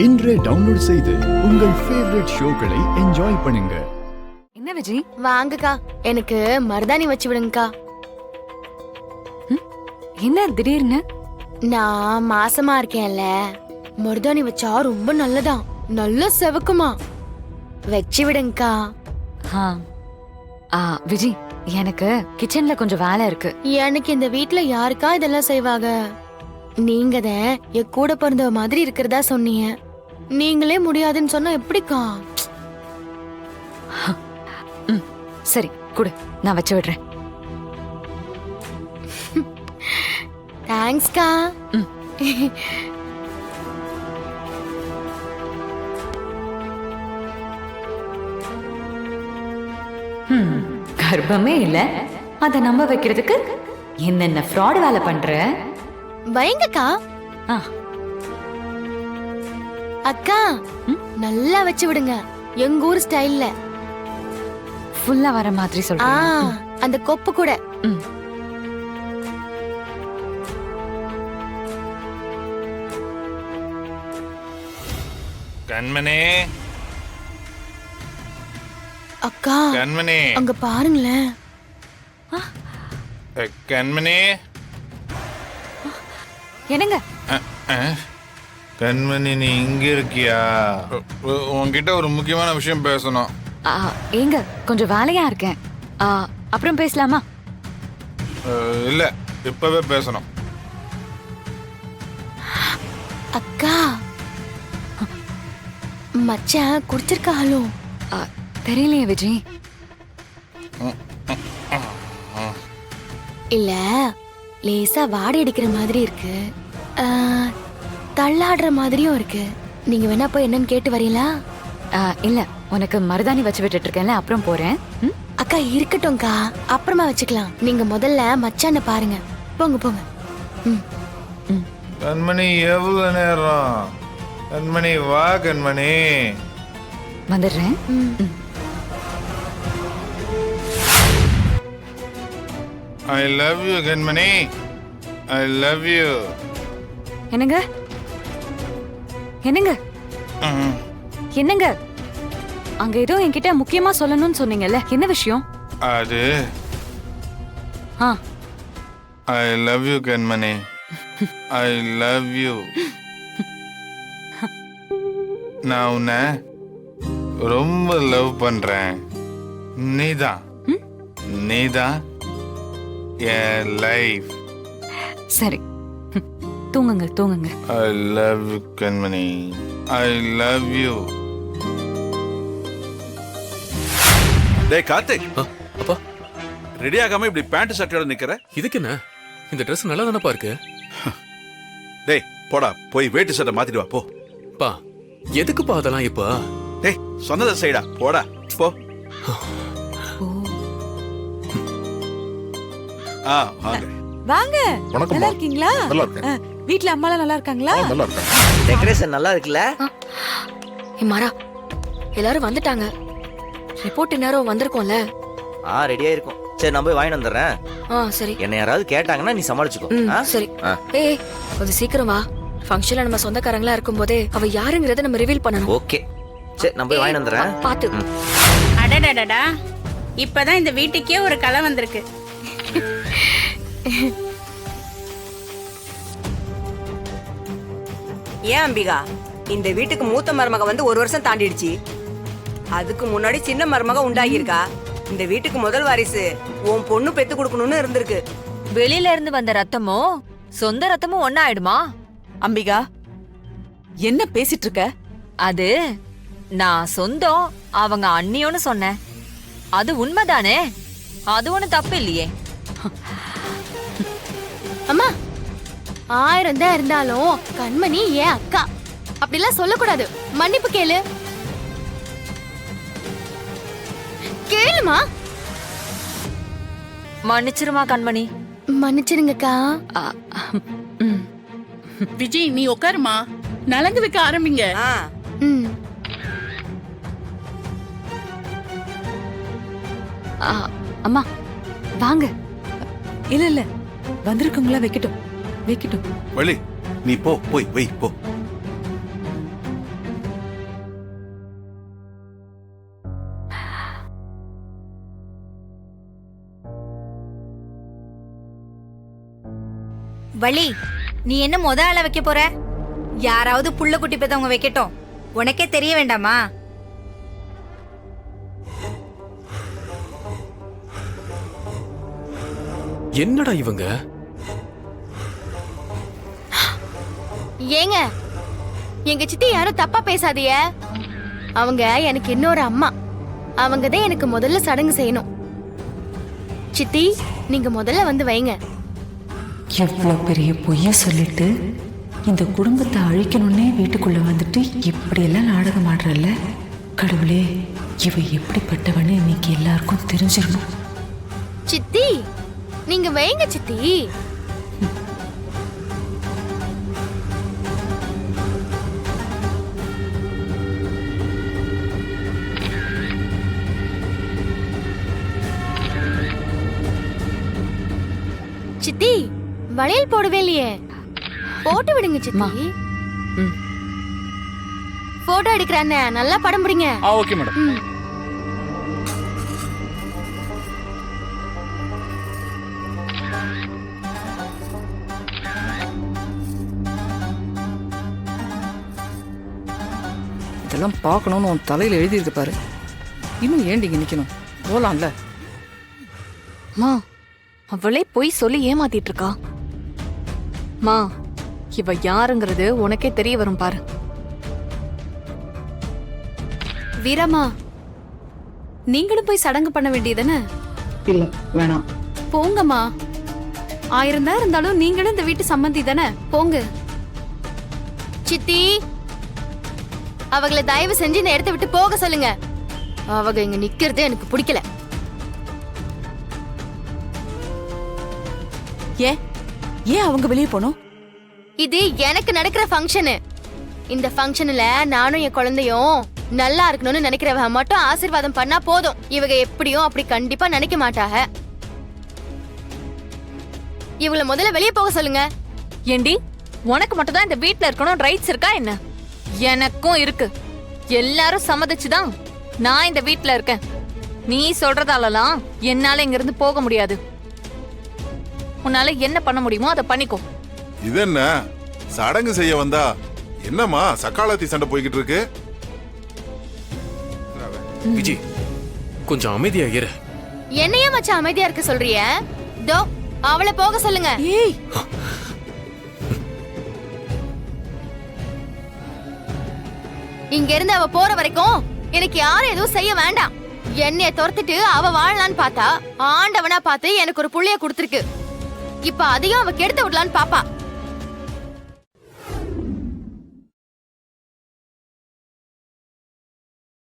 இன்றே டவுன்லோட் செய்து உங்கள் ஃபேவரட் ஷோக்களை என்ஜாய் பண்ணுங்க. என்ன விஜய்? வாங்கக்கா, எனக்கு மருதாணி வச்சு விடுங்கக்கா. என்ன திடீர்னு? நான் மாசமா இருக்கேன்ல, மருதாணி வச்சா ரொம்ப நல்லதான், நல்ல செவக்குமா. வச்சு விடுங்கக்கா. விஜய், எனக்கு கிச்சன்ல கொஞ்சம் வேலை இருக்கு. எனக்கு இந்த வீட்ல யாருக்கா இதெல்லாம் செய்வாங்க? நீங்க தான் என் கூட பிறந்த மாதிரி இருக்கிறதா சொன்னீங்க. நீங்களே முடியாதுன்னு சொன்னா எப்படிக்கா? சரி குடு, நான் வச்சு விடுறேன். தேங்க்ஸ்க்கா. கர்ப்பமே இல்ல, அத நம்ப வைக்கிறதுக்கு என்னென்ன ஃப்ராட் வேலை பண்ற? வைங்கக்கா. அக்கா, நல்லா வச்சு விடுங்க, எங்க ஊர் ஸ்டைல்ல. ஃபுல்லா வர மாதிரி சொல்றேன். அந்த கொப்பு கூட. கண்மணி, அக்கா, கண்மணி, அங்க பாருங்களேன். கண்மணி. என்னங்க? கண்மணி, நீ இங்க இருக்கியா? உன்கிட்ட ஒரு முக்கியமான விஷயம் பேசணும். ஏங்க, கொஞ்சம் வேலையா இருக்கேன். அப்புறம் பேசலாமா? இல்ல, இப்பவே பேசணும். அக்கா, மச்சான் குடிச்சிருக்காளோ? தெரியலையே விஜய். இல்ல, லேசா வாடை அடிக்கிற மாதிரி இருக்கு, தள்ளாடுற மாதிரியும் இருக்கு. நீங்க வேணா போய் என்னன்னு கேட்டு வரீங்களா? இல்ல, உனக்கு மருதாணி வச்சு விட்டுட்டு இருக்கேன்ல, அப்புறம் போறேன். அக்கா இருக்கட்டும்க்கா, அப்புறமா வச்சுக்கலாம். நீங்க முதல்ல மச்சான பாருங்க. போங்க போங்க. கண்மணி, எவ்வளவு நேரம்? கண்மணி, வா கண்மணி. வந்துடுறேன். I love you Kanmani, I love you. என்னங்க? என்னங்க? என்னங்க? அங்க ஏதோ என்கிட்ட முக்கியமா சொல்லணும்னு சொன்னீங்கல்ல, என்ன விஷயம்? அது I love you Kanmani, I love you. நான் உன்னை ரொம்ப லவ் பண்றேன். நீதான் நீதான் என் லைஃப். சரி, தூங்குங்க தூங்குங்க. I love you Kanmani, I love you. டேய் கார்த்திக், அப்பா ரெடி ஆகாம இப்படி பேண்ட் ஷர்ட்டோட நிக்கிற? இதுக்கு என்ன? இந்த Dress நல்லா தானப்பா இருக்கு. டேய் போடா, போய் வேட்டி சட்டை மாத்திட்டு வா போ. பா, எதுக்குப்பா அதெல்லாம் இப்ப? டேய் சொன்னத செய்டா, போடா போ. வாங்க வாங்க. வணக்கம். நல்லா இருக்கீங்களா? நல்லா இருக்கேன். வீட்ல அம்மா எல்லாம் நல்லா இருக்காங்களா? நல்லா இருக்காங்க. டெக்கரேஷன் நல்லா இருக்குல்ல? மாறா, எல்லாரும் வந்துட்டாங்க. ரிப்போர்ட் நேரம் வந்திருக்கோம்ல. ரெடியா இருக்கும். சரி, நான் போய் வாங்கிட்டு வந்துடுறேன். சரி. என்ன யாராவது கேட்டாங்கன்னா நீ சமாளிச்சுக்கோ. சரி. ஏய், கொஞ்சம் சீக்கிரம் வா. ஃபங்க்ஷன்ல நம்ம சொந்தக்காரங்களா இருக்கும்போதே அவ யாருங்கறத நம்ம ரிவீல் பண்ணனும். ஓகே, சரி நான் போய் வாங்கிட்டு வந்துடுறேன். பாத்து. அடடடடா, இப்பதான் இந்த வீட்டுக்கே ஒரு கலை வந்திருக்கு. ஏன் அம்பிகா, இந்த வீட்டுக்கு மூத்த மருமக வந்து 1 வருஷம் தாண்டிடுச்சு. அதுக்கு முன்னாடி சின்ன மருமக உண்டாகியிருக்கா. இந்த வீட்டுக்கு முதல் வாரிசு உன் பொண்ணு பெத்து கொடுக்கணும்னு இருந்திருக்கு. வெளியில இருந்து வந்த ரத்தமோ சொந்த ரத்தமும் ஒன்னா ஆயிடுமா? அம்பிகா, என்ன பேசிட்டு இருக்க? அது நான் சொந்தம், அவங்க அண்ணியோன்னு சொன்னேன். அது உண்மைதானே? அது ஒண்ணு தப்பு இல்லையே. அம்மா, 1000 தான் இருந்தாலும் கண்மணி ஏன் அக்கா, அப்படிலாம் சொல்லக்கூடாது. மன்னிப்பு கேளு. கேளுமா. மன்னிச்சிருமா கண்மணி. மன்னிச்சிருங்கக்கா. விஜய், நீ உட்காருமா, நலங்கு வைக்க ஆரம்பிங்க. அம்மா வாங்க. இல்ல இல்ல, வந்திருக்கவங்களா வைக்கட்டும் வைக்கட்டும். வள்ளி, நீ போ, போய் வை போ. வள்ளி, நீ என்ன முத ஆள வைக்க போற? யாராவது புள்ள குட்டி பெத்தவங்க வைக்கட்டும், உனக்கே தெரிய வேண்டாமா? என்னடா இவங்க? ஏங்க எங்க சித்தி யாரும் தப்பா பேசாதீங்க. அவங்க எனக்கு இன்னொரு அம்மா. அவங்க தான் எனக்கு முதல்ல சடங்கு செய்யணும். சித்தி நீங்க முதல்ல வந்து வைங்க. எவ்வளவு பெரிய பொய்ய சொல்லிட்டு இந்த குடும்பத்தை அழிக்கணும்னே வீட்டுக்குள்ள வந்துட்டு இப்படியெல்லாம் நாடகம் ஆடுறல்ல. கடவுளே, இவ எப்படிப்பட்டவன்னு இன்னைக்கு எல்லாருக்கும் தெரிஞ்சிடணும். சித்தி நீங்க வைங்க சித்தி. சித்தி வளையல் போடவே இல்லையே, போட்டு விடுங்க சித்தி. போட்டோ எடுக்கிறேன், நல்லா படம் பிடிங்க. Okay madam. இதெல்லாம் பார்க்கணும்னு உன் தலையில எழுதியிருக்கு பாரு. இன்னும் ஏண்டிங்க நிக்கணும், போலாம்ல. மா, அவளே போய் சொல்லி ஏமாத்திட்டு இருக்கா. மா, இவ யாருங்கிறது உனக்கே தெரிய வரும் பாரு. வீரம்மா, நீங்களும் போய் சடங்கு பண்ண வேண்டியதுதானே? இல்ல வேணாம். போங்கம்மா. 1000 தான் இருந்தாலும் நீங்களும் இந்த வீட்டு சம்மந்தி தானே, போங்க. சித்தி அவங்கள தயவு செஞ்சு இந்த இடத்தை விட்டு போக சொல்லுங்க. அவங்க இங்க நிக்கிறது எனக்கு பிடிக்கல. ஏன் அவங்க வெளியே போனோம்? இது எனக்கு நடக்கிற ஃபங்க்ஷனு. இந்த ஃபங்க்ஷன்ல நானும் என் குழந்தையும் நல்லா இருக்கணும்னு நினைக்கிறவ மட்டும் ஆசீர்வாதம் பண்ணா போதும். இவங்க எப்படியும் அப்படி கண்டிப்பா நினைக்க மாட்டாங்க. இவள முதல்ல வெளியே போக சொல்லுங்க. ஏண்டி, உனக்கு மட்டும் தான் இந்த வீட்ல இருக்கணும் ரைட்ஸ் இருக்கா என்ன? எனக்கும் இருக்கு. எல்லாரும் சம்மதிச்சுதான் நான் இந்த வீட்ல இருக்கேன். நீ சொல்றதாலலாம் என்னால இங்க இருந்து போக முடியாது. உன்னால என்ன பண்ண முடியுமோ அதை பண்ணிக்கோ. இது என்ன சடங்கு செய்ய வந்தா என்னம்மா சக்காலத்தி சண்டை போய்கிட்டு இருக்கு? விஜய், கொஞ்சம் அமைதியா இரு. என்னையே மச்சான் அமைதியா இருக்க சொல்றிய? தோ அவளை போக சொல்லுங்க. ஏய், இங்க இருந்து அவ போற வரைக்கும் எனக்கு யாரும் எதுவும் செய்ய வேண்டாம். என்னைய துரத்திட்டு அவ வாழலான்னு பார்த்தா ஆண்டவனா பார்த்து எனக்கு ஒரு புள்ளைய கொடுத்துருக்கு. இப்ப அதையும் அவ கெடுத்து விடலான்னு பாப்பா.